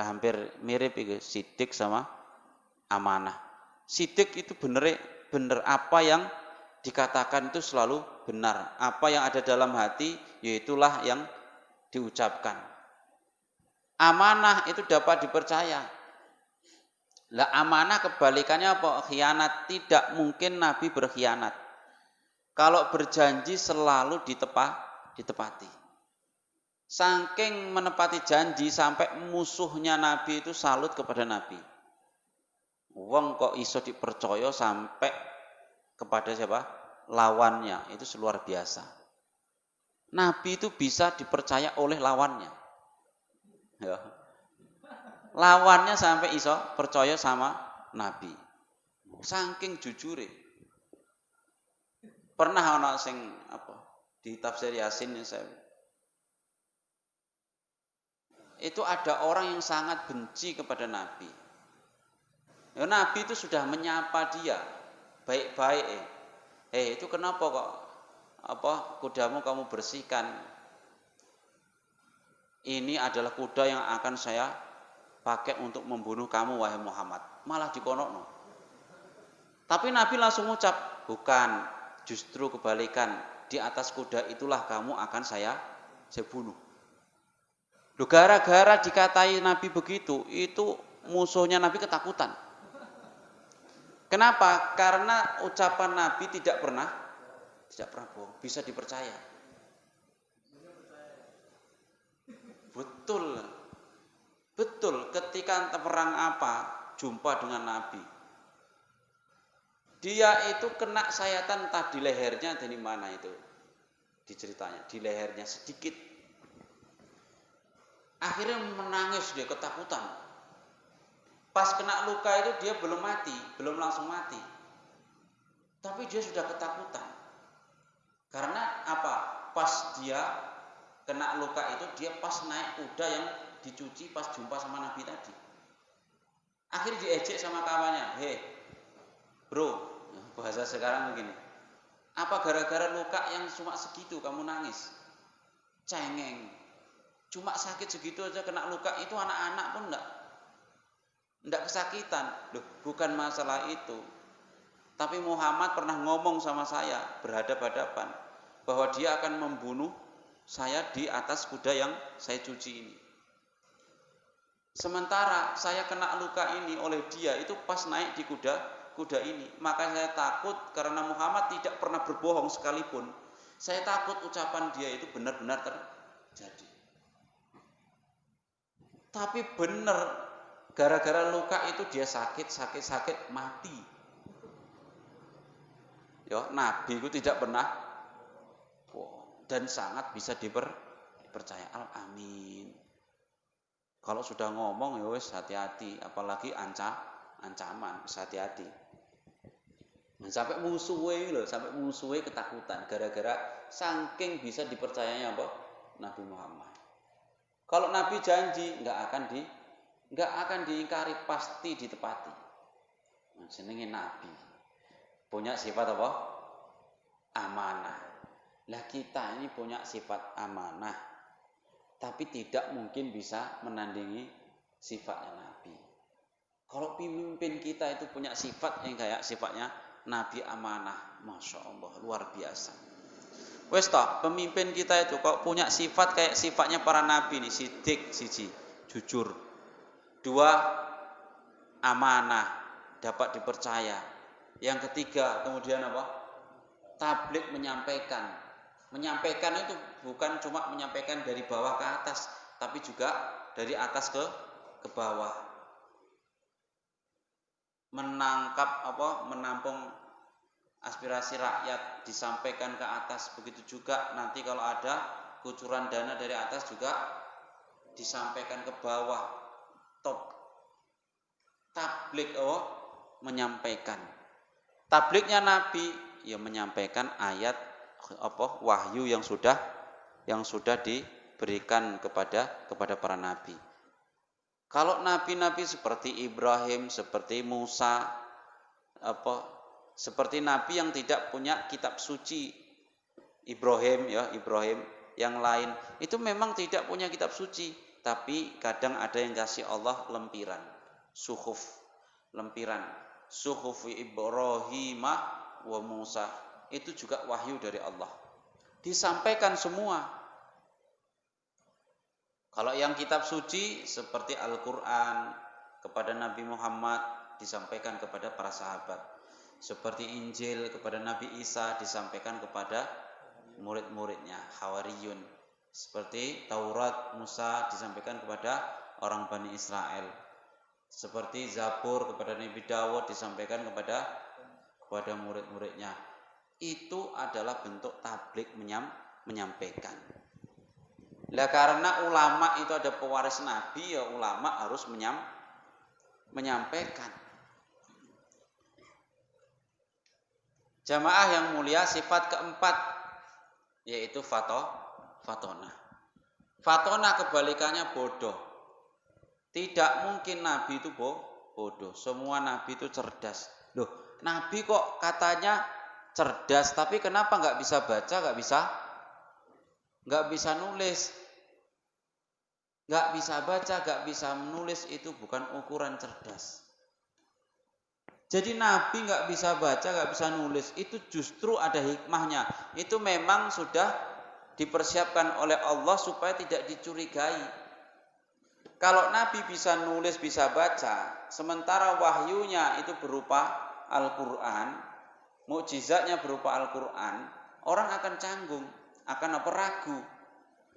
mirip itu, sidik sama amanah. Sidik itu bener apa yang dikatakan itu selalu benar. Apa yang ada dalam hati, yaitulah yang diucapkan. Amanah itu dapat dipercaya. Lah amanah kebalikannya apa? Khianat. Tidak mungkin Nabi berkhianat. Kalau berjanji selalu ditepati. Saking menepati janji sampai musuhnya Nabi itu salut kepada Nabi. Wong kok iso dipercaya sampai kepada siapa? Lawannya. Itu luar biasa. Nabi itu bisa dipercaya oleh lawannya. Ya. Lawannya sampai iso percaya sama Nabi. Saking jujure. Pernah ana sing di tafsir Yasin itu ada orang yang sangat benci kepada Nabi. Ya, Nabi itu sudah menyapa dia baik-baik. Itu kenapa kok kudamu kamu bersihkan? Ini adalah kuda yang akan saya pakai untuk membunuh kamu wahai Muhammad. Malah dikonokno. Tapi Nabi langsung ucap, bukan, justru kebalikan. Di atas kuda itulah kamu akan saya bunuh. Loh, gara-gara dikatai Nabi begitu, itu musuhnya Nabi ketakutan. Kenapa? Karena ucapan Nabi tidak pernah bohong, bisa dipercaya. Betul. Ketika perang jumpa dengan Nabi, dia itu kena sayatan entah di lehernya dari mana itu, diceritanya di lehernya sedikit. Akhirnya menangis dia ketakutan. Pas kena luka itu dia belum langsung mati. Tapi dia sudah ketakutan. Karena pas dia kena luka itu dia pas naik kuda yang dicuci pas jumpa sama Nabi tadi. Akhirnya diejek sama kawannya, "Hei, bro," bahasa sekarang begini. "Apa gara-gara luka yang cuma segitu kamu nangis?" Cengeng. Cuma sakit segitu aja kena luka, itu anak-anak pun enggak kesakitan. Loh, bukan masalah itu. Tapi Muhammad pernah ngomong sama saya berhadap-hadapan bahwa dia akan membunuh saya di atas kuda yang saya cuci ini. Sementara saya kena luka ini oleh dia itu pas naik di kuda ini. Maka saya takut karena Muhammad tidak pernah berbohong sekalipun. Saya takut ucapan dia itu benar-benar terjadi. Tapi benar, gara-gara luka itu dia sakit mati. Ya, Nabi itu tidak pernah dan sangat bisa dipercaya. Al-Amin. Kalau sudah ngomong ya wis hati-hati, apalagi ancaman, hati-hati. Sampai musuhnya ketakutan gara-gara saking bisa dipercayanya Nabi Muhammad. Kalau Nabi janji nggak akan diingkari, pasti ditepati. Jenenge Nabi punya sifat amanah. Lah kita ini punya sifat amanah, tapi tidak mungkin bisa menandingi sifatnya Nabi. Kalau pemimpin kita itu punya sifat yang kayak sifatnya Nabi amanah, Masya Allah, luar biasa. Wes toh, pemimpin kita itu kok punya sifat kayak sifatnya para nabi nih, sidik, siji, jujur. Dua, amanah, dapat dipercaya. Yang ketiga, kemudian apa? Tabligh, menyampaikan. Menyampaikan itu bukan cuma menyampaikan dari bawah ke atas, tapi juga dari atas ke bawah. Menangkap apa? Menampung aspirasi rakyat, disampaikan ke atas. Begitu juga nanti kalau ada kucuran dana dari atas juga disampaikan ke bawah. Top tabligh, menyampaikan. Tablighnya Nabi ya menyampaikan ayat apa wahyu yang sudah diberikan kepada para nabi. Kalau nabi-nabi seperti Ibrahim, seperti Musa, seperti nabi yang tidak punya kitab suci, Ibrahim yang lain itu memang tidak punya kitab suci, tapi kadang ada yang kasih Allah lempiran, suhuf Ibrahim wa Musa, itu juga wahyu dari Allah, disampaikan semua. Kalau yang kitab suci seperti Al-Quran kepada Nabi Muhammad disampaikan kepada para sahabat, seperti Injil kepada Nabi Isa disampaikan kepada murid-muridnya, Hawariyun, seperti Taurat Musa disampaikan kepada orang Bani Israel, seperti Zabur kepada Nabi Dawud disampaikan kepada murid-muridnya. Itu adalah bentuk tabligh, menyampaikan. Lah karena ulama itu ada pewaris Nabi, ya ulama harus menyampaikan. Jamaah yang mulia, sifat keempat yaitu fatonah. Fatonah kebalikannya bodoh. Tidak mungkin Nabi itu bodoh. Semua Nabi itu cerdas. Loh, Nabi kok katanya cerdas, tapi kenapa nggak bisa baca, nggak bisa nulis? Nggak bisa baca, nggak bisa menulis, itu bukan ukuran cerdas. Jadi Nabi nggak bisa baca, nggak bisa nulis, itu justru ada hikmahnya. Itu memang sudah dipersiapkan oleh Allah supaya tidak dicurigai. Kalau Nabi bisa nulis, bisa baca, sementara wahyunya itu berupa Al-Quran, mukjizatnya berupa Al-Quran, orang akan canggung, akan ragu.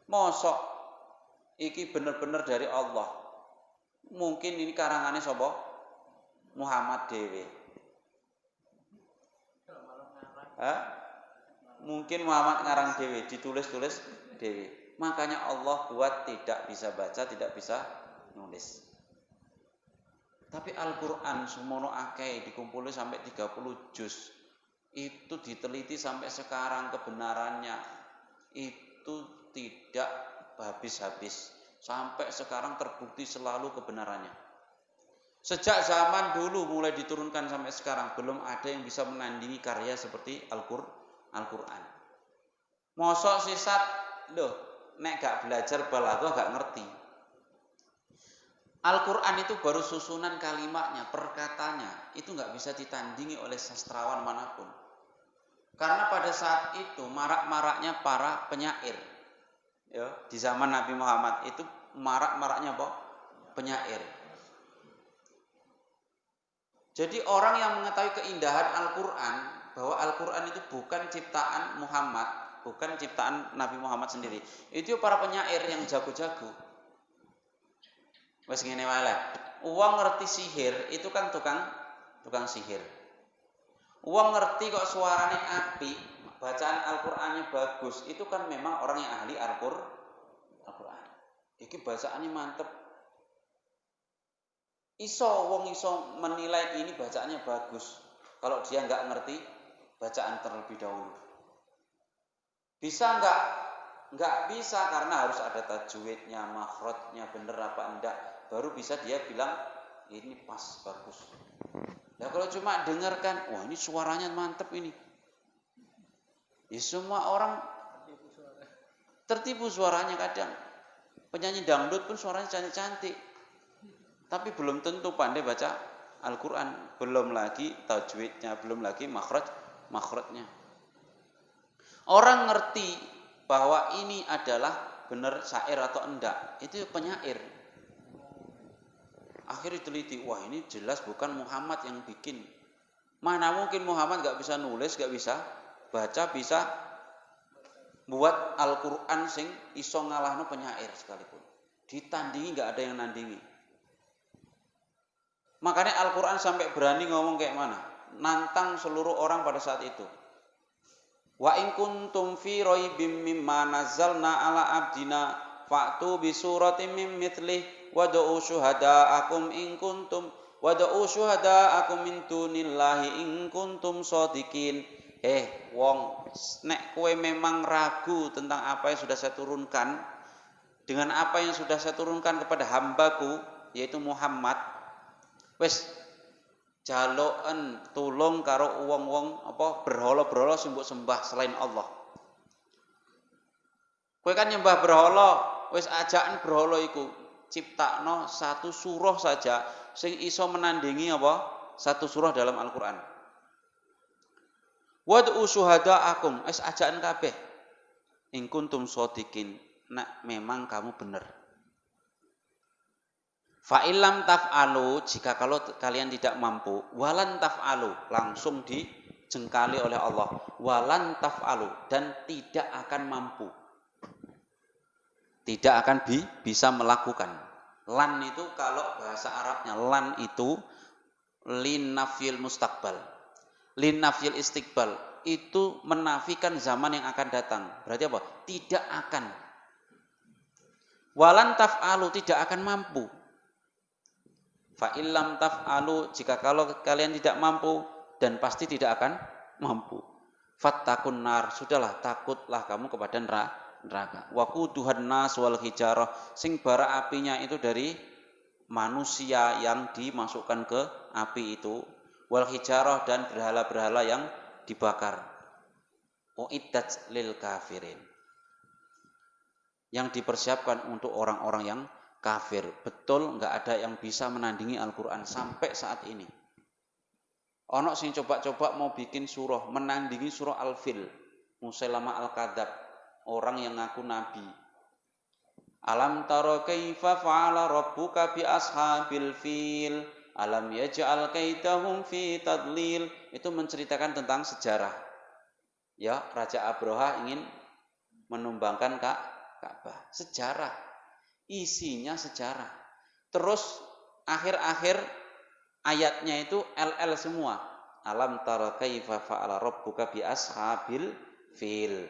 Mosok iki bener-bener dari Allah. Mungkin ini karangannya sapa? Muhammad dewe. Mungkin Muhammad ngarang dewe, ditulis-tulis dewe. Makanya Allah buat tidak bisa baca, tidak bisa nulis. Tapi Al-Quran semono akeh dikumpulin sampai 30 juz. Itu diteliti sampai sekarang kebenarannya. Itu tidak habis-habis. Sampai sekarang terbukti selalu kebenarannya. Sejak zaman dulu mulai diturunkan sampai sekarang belum ada yang bisa menandingi karya seperti Al-Quran. Mosok sisat, loh, nek gak belajar balaghah gak ngerti. Al-Quran itu baru susunan kalimatnya, perkataannya, itu gak bisa ditandingi oleh sastrawan manapun. Karena pada saat itu marak-maraknya para penyair. Ya, di zaman Nabi Muhammad itu marak-maraknya penyair. Jadi orang yang mengetahui keindahan Al-Quran, bahwa Al-Quran itu bukan ciptaan Muhammad, bukan ciptaan Nabi Muhammad sendiri. Itu para penyair yang jago-jago. Wes ngene wae. Uang ngerti sihir, itu kan tukang sihir. Uang ngerti kok suaranya apik, bacaan Al-Qur'annya bagus, itu kan memang orang yang ahli Al-Qur'an. Iki bacaannya mantep. Wong iso menilai ini bacaannya bagus kalau dia nggak ngerti bacaan terlebih dahulu. Bisa nggak bisa, karena harus ada tajwidnya, makhrajnya bener apa enggak, baru bisa dia bilang ini pas, bagus. Nah kalau cuma dengarkan, wah ini suaranya mantep ini, Ya semua orang tertipu suaranya kadang. Penyanyi dangdut pun suaranya cantik-cantik. Tapi belum tentu pandai baca Al-Quran. Belum lagi tajwidnya, belum lagi makhrajnya. Orang ngerti bahwa ini adalah benar syair atau enggak, itu penyair. Akhirnya teliti, wah ini jelas bukan Muhammad yang bikin. Mana mungkin Muhammad gak bisa nulis, gak bisa baca, bisa buat Al-Quran sing iso ngalahno penyair sekalipun. Ditandingi gak ada yang nandingi. Makanya Al-Quran sampai berani ngomong kayak mana? Nantang seluruh orang pada saat itu. Wa in kuntum fi raibim mimma nazzalna ala abdina fa'tu bi suratin min mithlih wad'u syuhada'akum in kuntum min dunillahi in kuntum shadiqin. Wong, nek kowe memang ragu tentang apa yang sudah saya turunkan, dengan apa yang sudah saya turunkan kepada hambaku yaitu Muhammad, wis jaloken tulung karo wong-wong apa berhala-berhala sing mbok sembah selain Allah. Kowe kan nyembah berhala, wis ajaken berhala iku ciptakno satu surah saja sing iso menandingi apa? Satu surah dalam Al-Qur'an. Wad'u syuhada'akum, wis ajaken kabeh. In kuntum shadiqin, nek memang kamu benar. Fa'ilam taf'alu, jika kalau kalian tidak mampu, walan taf'alu, langsung dijengkali oleh Allah. Walan taf'alu, dan tidak akan mampu. Tidak akan bisa melakukan. Lan itu kalau bahasa Arabnya, lan itu linafil mustaqbal. Linafil istiqbal, itu menafikan zaman yang akan datang. Berarti apa? Tidak akan. Walan taf'alu, tidak akan mampu. Fa'illam taf'alu, jika kalau kalian tidak mampu, dan pasti tidak akan mampu. Fattakun nar, sudahlah takutlah kamu kepada neraka. Waquduhan nas wal hijarah, sing bara apinya itu dari manusia yang dimasukkan ke api itu, wal hijarah dan berhala-berhala yang dibakar. Uiddat lil kafirin, yang dipersiapkan untuk orang-orang yang kafir. Betul, nggak ada yang bisa menandingi Al-Quran sampai saat ini. Ono sing coba-coba mau bikin surah menandingi surah Al-Fil, Musailamah Al-Kadzab, orang yang ngaku nabi. Alam taro kaifa fa'ala rabbuka bi ashabil fil, alam yaj'al kaidahum fi tadlil. Itu menceritakan tentang sejarah. Ya, Raja Abraha ingin menumbangkan Ka'bah. Sejarah. Isinya sejarah. Terus akhir-akhir ayatnya itu LL semua. Alam tara kaifa fa'ala rabbuka bi ashabil fil,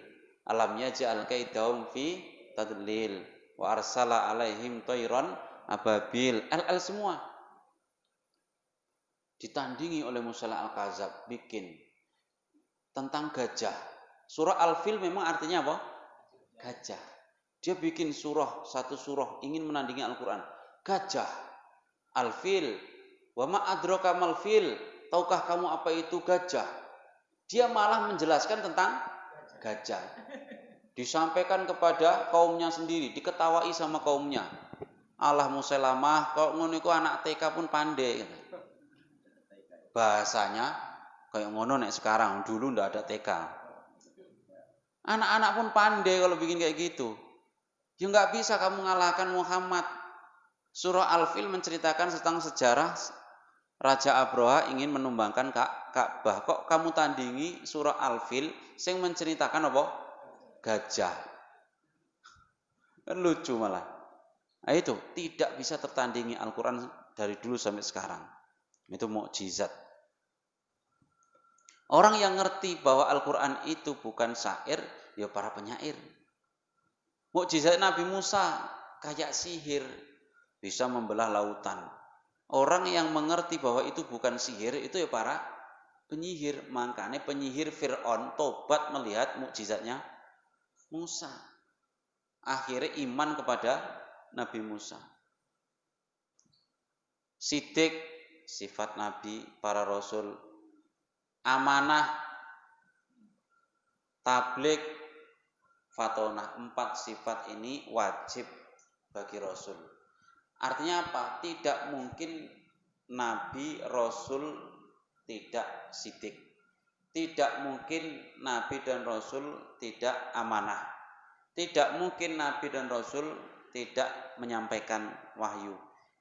alam yaj'al kaidahum fi tadlil wa arsala alaihim tayran ababil. LL semua. Ditandingi oleh Musailamah Al-Kadzab bikin tentang gajah. Surah Al-Fil memang artinya apa? Gajah. Dia bikin satu surah ingin menandingi Al-Quran. Gajah. Al-Fil. Wa ma adraka mal fil. Tahukah kamu apa itu gajah? Dia malah menjelaskan tentang gajah. Disampaikan kepada kaumnya sendiri, diketawai sama kaumnya. Allah Musailamah, kalau ngono iku anak TK pun pandai. Bahasanya kayak ngono nek sekarang, dulu ndak ada TK. Anak-anak pun pandai kalau bikin kayak gitu. Ya nggak bisa kamu mengalahkan Muhammad. Surah Al-Fil menceritakan tentang sejarah Raja Abraha ingin menumbangkan Ka'bah. Kok kamu tandingi surah Al-Fil sing menceritakan apa? Gajah. Lucu malah. Nah itu tidak bisa tertandingi Al-Quran dari dulu sampai sekarang. Itu mukjizat. Orang yang ngerti bahwa Al-Quran itu bukan syair, ya para penyair. Mukjizat Nabi Musa kayak sihir, bisa membelah lautan. Orang yang mengerti bahwa itu bukan sihir, itu ya para penyihir. Makanya penyihir Fir'aun tobat melihat mukjizatnya Musa. Akhirnya iman kepada Nabi Musa. Sidik, sifat Nabi, para Rasul. Amanah, tabligh, fatonah. 4 sifat ini wajib bagi Rasul. Artinya apa? Tidak mungkin Nabi Rasul tidak sidik. Tidak mungkin Nabi dan Rasul tidak amanah. Tidak mungkin Nabi dan Rasul tidak menyampaikan wahyu.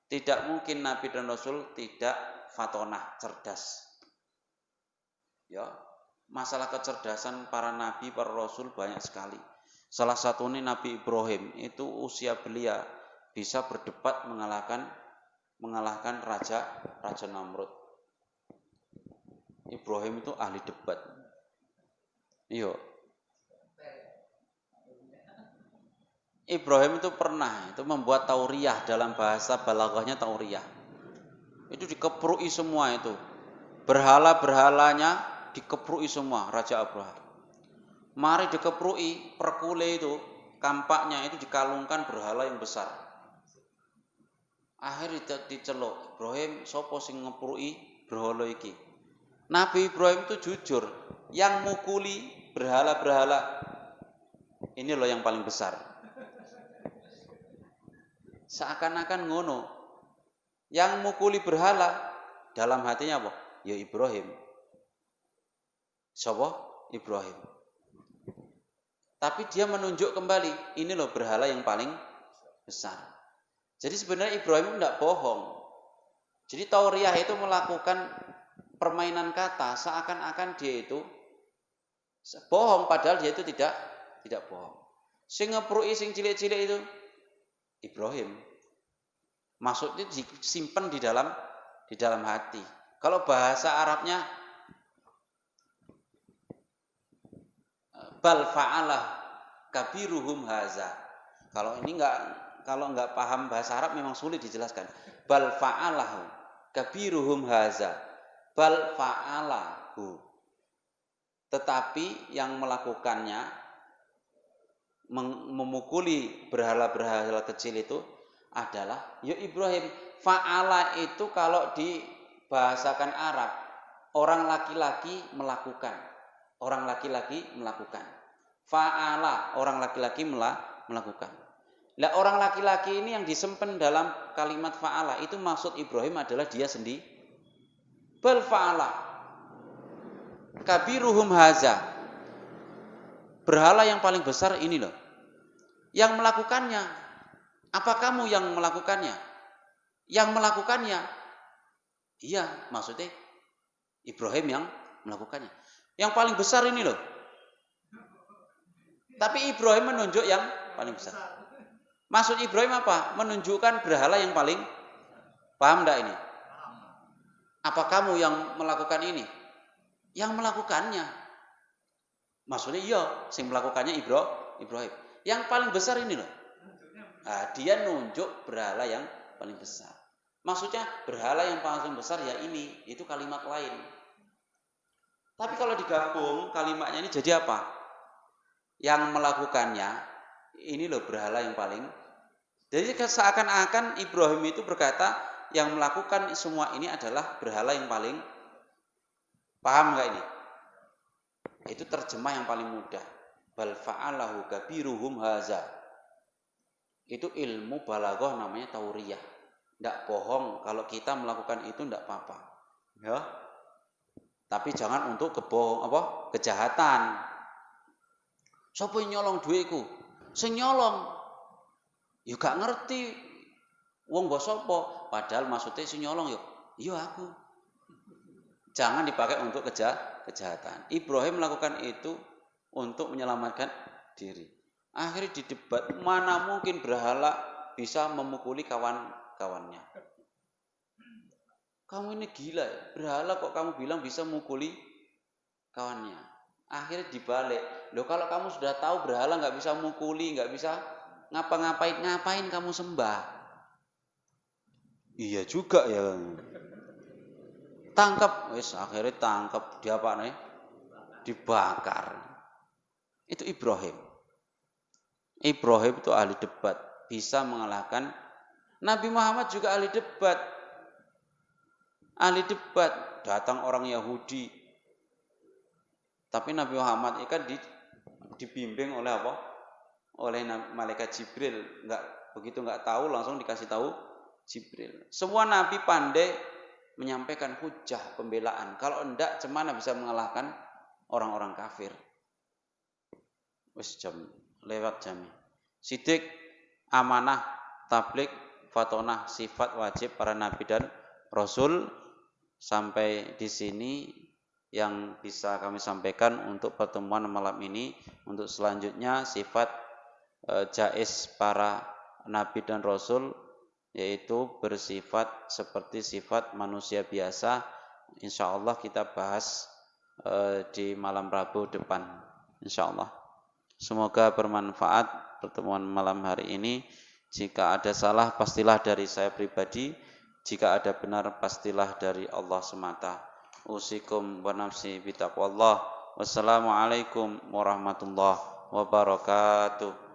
Tidak mungkin Nabi dan Rasul tidak fatonah, cerdas. Ya, masalah kecerdasan para nabi, para rasul banyak sekali. Salah satunya Nabi Ibrahim, itu usia belia bisa berdebat mengalahkan raja Namrud. Ibrahim itu ahli debat. Iya. Ibrahim itu pernah membuat tauriyah, dalam bahasa balaghahnya tauriyah. Itu dikeprui semua itu. Berhala-berhalanya dikeprui semua Raja Abraha. Mari dikeprui, perkule itu kampaknya itu dikalungkan berhala yang besar. Akhirnya diceluk, Ibrahim sapa sing ngeprui berhala iki? Nabi Ibrahim itu jujur, yang mukuli berhala-berhala ini loh yang paling besar. Seakan-akan ngono. Yang mukuli berhala dalam hatinya apa? Ya Ibrahim. Sapa? Ibrahim. Tapi dia menunjuk kembali, ini loh berhala yang paling besar. Jadi sebenarnya Ibrahim tidak bohong. Jadi tauriyah itu melakukan permainan kata seakan-akan dia itu bohong, padahal dia itu tidak bohong. Sing ngeprui sing cilik-cilik itu Ibrahim. Maksudnya disimpan di dalam hati. Kalau bahasa Arabnya bal fa'alah kabiruhum haza. Kalau enggak paham bahasa Arab memang sulit dijelaskan. Bal fa'alahu kabiruhum haza. Bal fa'alahu. Tetapi yang melakukannya memukuli berhala-berhala kecil itu adalah ya Ibrahim. Fa'ala itu kalau dibahasakan Arab, orang laki-laki melakukan. Orang laki-laki melakukan. Fa'ala, orang laki-laki melakukan. Nah, orang laki-laki ini yang disimpan dalam kalimat fa'ala itu maksud Ibrahim adalah dia sendiri. Bal fa'ala kabiruhum haza. Berhala yang paling besar ini loh. Yang melakukannya. Apa kamu yang melakukannya? Yang melakukannya. Iya, maksudnya Ibrahim yang melakukannya. Yang paling besar ini loh. Tapi Ibrahim menunjuk yang paling besar. Maksud Ibrahim apa? Menunjukkan berhala yang paling. Paham enggak ini? Apa kamu yang melakukan ini? Yang melakukannya. Maksudnya iya, yang melakukannya Ibrahim. Yang paling besar ini loh. Nah, dia nunjuk berhala yang paling besar. Maksudnya berhala yang paling besar ya ini, itu kalimat lain. Tapi kalau digabung kalimatnya ini jadi apa? Yang melakukannya ini loh berhala yang paling. Jadi seakan-akan Ibrahim itu berkata yang melakukan semua ini adalah berhala yang paling. Paham enggak ini? Itu terjemah yang paling mudah. Bal fa'alahu kabiruhum haza. Itu ilmu balaghah namanya tauriyah. Tidak bohong, kalau kita melakukan itu tidak apa-apa. Ya. Tapi jangan untuk kejahatan. Sopo nyolong duitku? Sing nyolong. Ya gak ngerti. Wong mbok sapa? Padahal maksudnya sing nyolong ya aku. Jangan dipakai untuk kejahatan. Ibrahim melakukan itu untuk menyelamatkan diri. Akhirnya didebat, mana mungkin berhala bisa memukuli kawan-kawannya. Kamu ini gila ya, berhala kok kamu bilang bisa memukuli kawannya. Akhirnya dibalik, loh kalau kamu sudah tahu berhala nggak bisa memukuli, nggak bisa ngapain kamu sembah? Iya juga ya. Tangkap, akhirnya tangkap dia apa nih? Dibakar. Itu Ibrahim. Ibrahim itu ahli debat, bisa mengalahkan Nabi Muhammad juga ahli debat. Ahli debat, datang orang Yahudi. Tapi Nabi Muhammad kan dibimbing oleh apa? Oleh malaikat Jibril. Begitu nggak tahu langsung dikasih tahu Jibril. Semua nabi pandai menyampaikan hujah pembelaan. Kalau enggak, cemana bisa mengalahkan orang-orang kafir. Wis jam lewat jam. Sidik, amanah, tablik, fatonah, sifat wajib para nabi dan rasul. Sampai di sini yang bisa kami sampaikan untuk pertemuan malam ini. Untuk selanjutnya sifat jaiz para nabi dan rasul, yaitu bersifat seperti sifat manusia biasa. Insya Allah kita bahas di malam Rabu depan, insya Allah. Semoga bermanfaat pertemuan malam hari ini. Jika ada salah, pastilah dari saya pribadi. Jika ada benar, pastilah dari Allah semata. Usikum wa nafsi bitaqwallah. Wassalamualaikum warahmatullahi wabarakatuh.